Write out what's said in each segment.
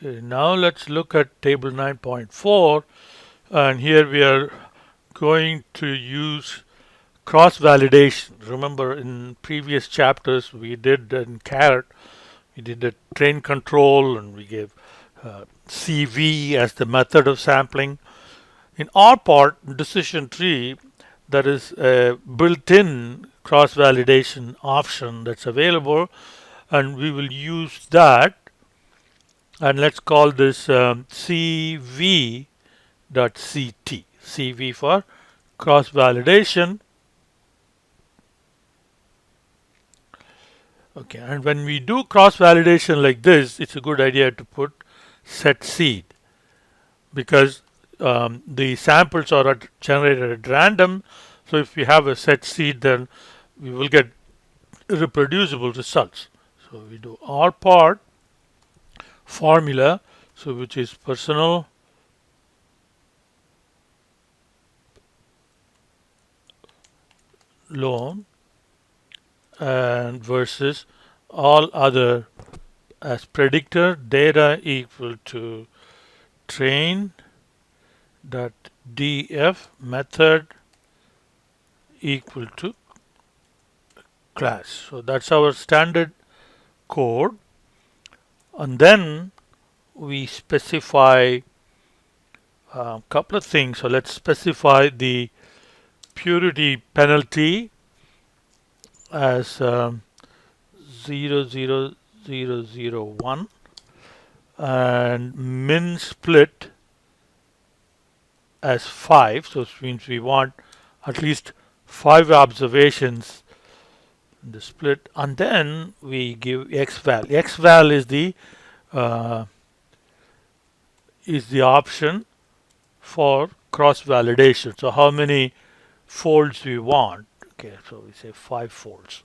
Okay, now let's look at table 9.4, and here we are going to use cross-validation. Remember in previous chapters we did in carrot, we did a train control and we gave CV as the method of sampling. In our part, decision tree, there is a built-in cross-validation option that's available, and we will use that. And let's call this CV.ct. CV for cross-validation. Okay, and when we do cross-validation like this, it's a good idea to put set seed, because the samples are generated at random. So if we have a set seed, then we will get reproducible results. So we do our part formula, so which is personal loan and versus all other as predictor data equal to train dot df method equal to class. So that's our standard code, and then we specify a couple of things. So let's specify the purity penalty as 00001 and min split as 5. So it means we want at least 5 observations in the split, and then we give xval. Xval is the option for cross validation. So how many folds we want. Okay, so we say 5 folds.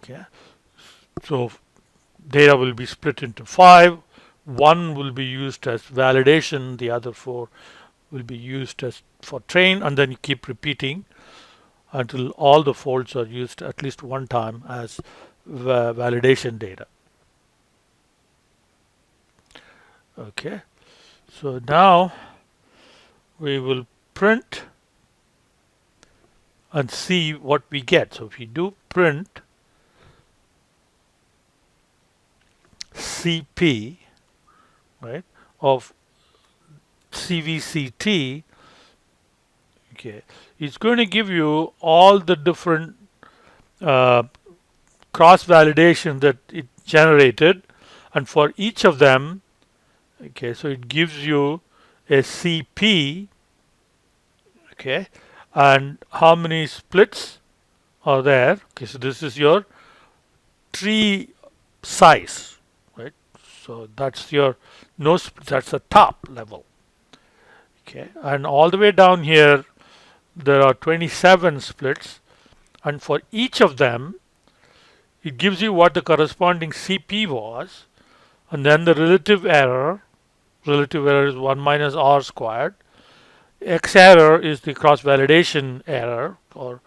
Okay, so data will be split into 5. 1 will be used as validation, the other 4 will be used as for train, and then you keep repeating until all the folds are used at least one time as validation data. Okay, so now we will print and see what we get. So if we do print CP, right, of CVCT, okay, it's going to give you all the different cross validation that it generated, and for each of them, okay, so it gives you a CP, okay, and how many splits are there. Okay, so this is your tree size, right? So that's your that's the top level. Okay, and all the way down here there are 27 splits, and for each of them it gives you what the corresponding CP was, and then the relative error is 1 minus r squared. X error is the cross validation error, or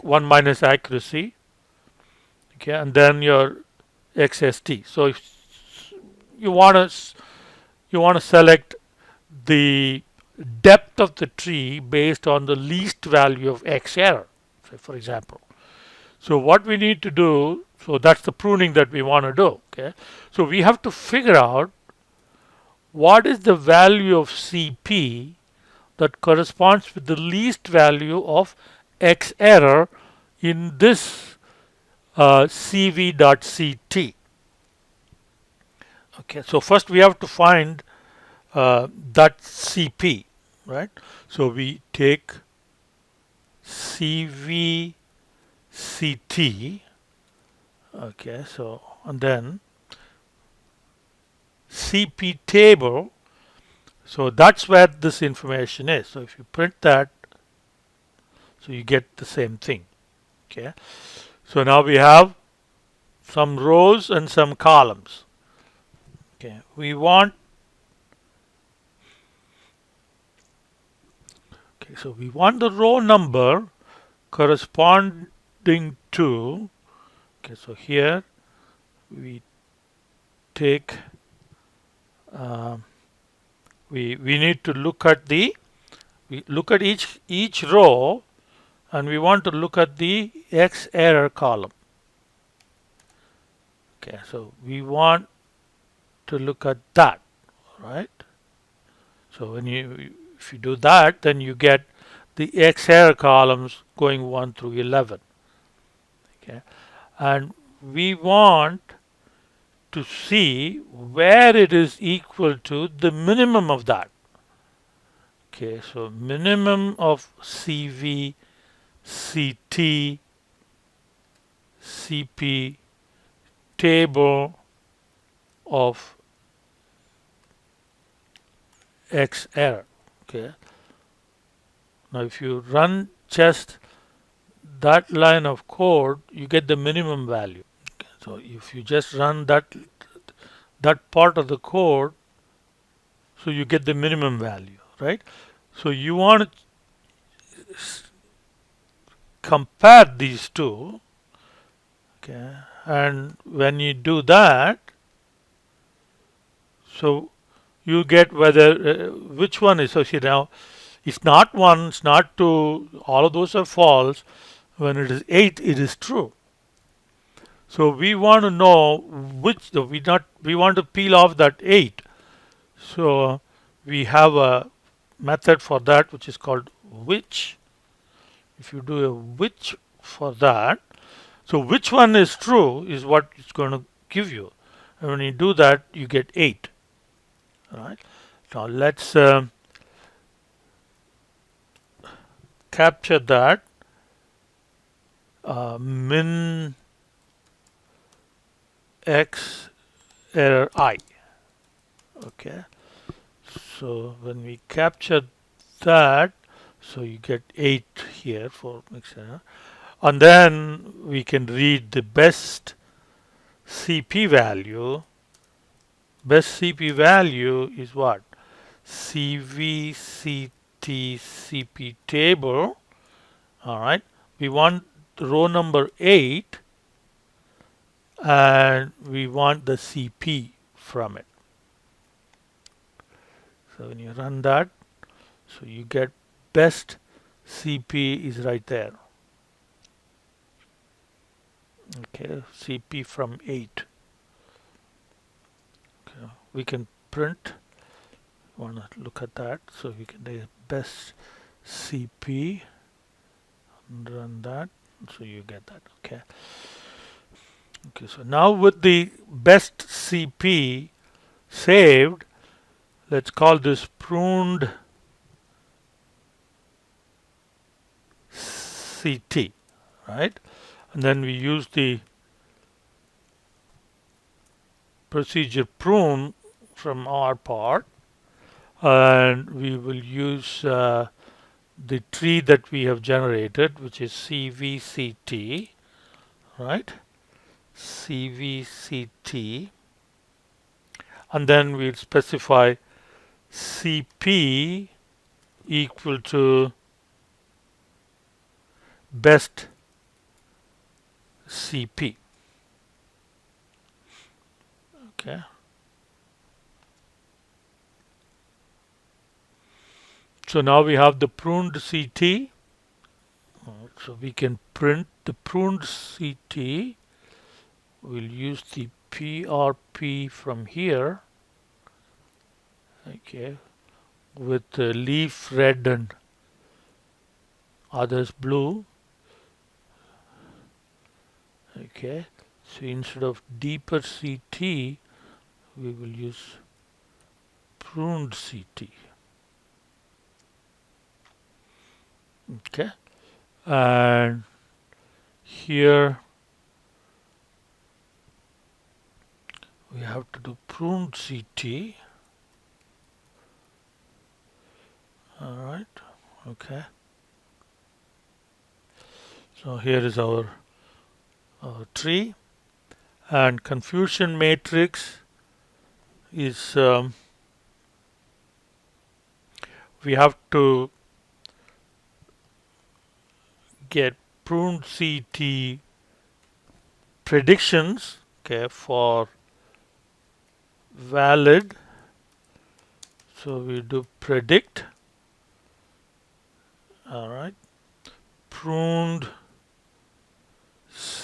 1 minus accuracy. Okay, and then your XST. So if you want to select the depth of the tree based on the least value of X error, say for example. So what we need to do, so that's the pruning that we want to do. Okay, so we have to figure out what is the value of CP that corresponds with the least value of X error in this CV.ct. Okay, so first we have to find that CP, right? So we take CVCT, okay, so and then CP table. So that's where this information is. So if you print that, so you get the same thing. Okay, so now we have some rows and some columns. Okay, we want, okay, so we want the row number corresponding to, okay, so here we take we need to look at each row, and we want to look at the X error column. Okay, so we want to look at that, right? So if you do that, then you get the X error columns going 1 through 11. Okay, and we want to see where it is equal to the minimum of that. Okay, so minimum of CV, CT, CP table of X error. Okay, now if you run just that line of code, you get the minimum value. Okay, so if you just run that part of the code, so you get the minimum value, right? So you want to compare these two, okay, and when you do that, so you get whether which one is associated. Now it's not 1, it's not 2, all of those are false. When it is 8, it is true. So we want to know which we want to peel off that 8. So we have a method for that which is called which. If you do a which for that, so which one is true is what it's going to give you. And when you do that, you get 8. Right? Now let's capture that min X error I. Okay, so when we capture that, so you get 8 here for X error, and then we can read the best CP value. Best CP value is what? CVCT CP table. All right, we want row number 8, and we want the CP from it. So when you run that, so you get best CP is right there. Okay, CP from 8. Okay, we can print. Want to look at that, so we can do best CP and run that, so you get that. Okay. Okay, so now with the best CP saved, let's call this pruned CT, right? And then we use the procedure prune from our part, and we will use the tree that we have generated, which is CVCT, right? CVCT, and then we'll specify CP equal to best CP. Okay. So now we have the pruned CT. So we can print the pruned CT. We'll use the PRP from here. Okay, with the leaf red and others blue. Okay, so instead of deeper CT, we will use pruned CT. Okay, and here we have to do pruned CT. All right, okay. So here is our tree, and confusion matrix is we have to get pruned CT predictions, okay, for valid. So we do predict. All right. Pruned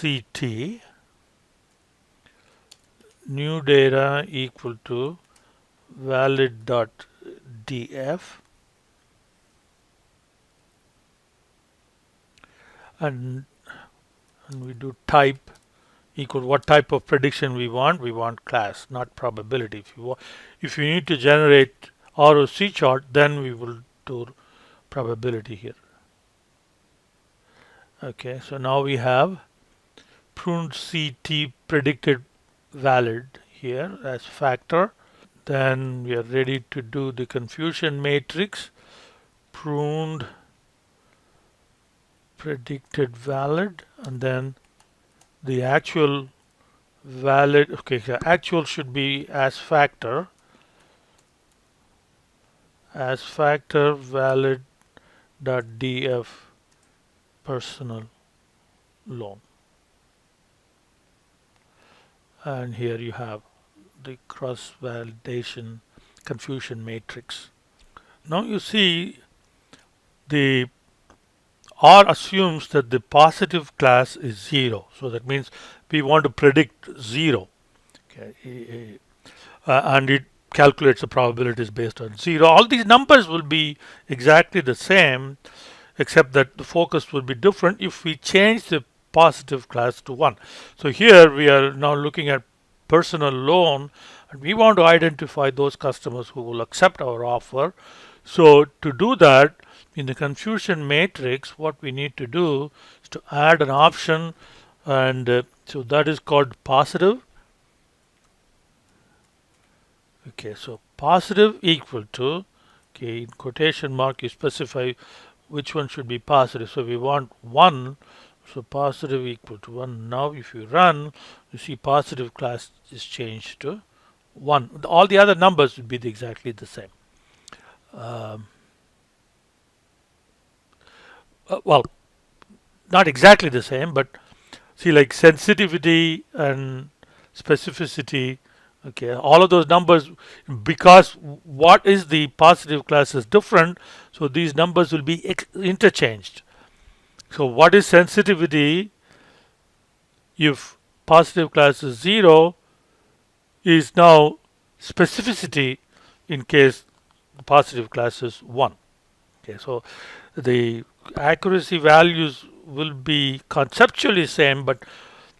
CT. New data equal to valid.df. And we do type equal what type of prediction we want. We want class, not probability. If you need to generate ROC chart, then we will do probability here. Okay, so now we have pruned CT predicted valid here as factor. Then we are ready to do the confusion matrix. Pruned predicted valid, and then the actual valid. Okay, actual should be as factor valid dot df personal loan, and here you have the cross validation confusion matrix. Now you see the R assumes that the positive class is 0, so that means we want to predict 0. Okay, and it calculates the probabilities based on 0. All these numbers will be exactly the same, except that the focus will be different if we change the positive class to 1. So here we are now looking at personal loan, and we want to identify those customers who will accept our offer. So to do that, in the confusion matrix, what we need to do is to add an option, and so that is called positive. Okay, so positive equal to, okay, in quotation mark you specify which one should be positive. So we want 1, so positive equal to 1. Now if you run, you see positive class is changed to 1. All the other numbers would be exactly the same. Well, not exactly the same, but see, like sensitivity and specificity, okay, all of those numbers, because what is the positive class is different, so these numbers will be interchanged. So what is sensitivity if positive class is 0 is now specificity in case the positive class is 1. Okay, so the accuracy values will be conceptually same, but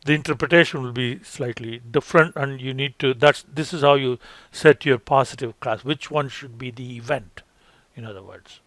the interpretation will be slightly different, and you need to, this is how you set your positive class, which one should be the event, in other words.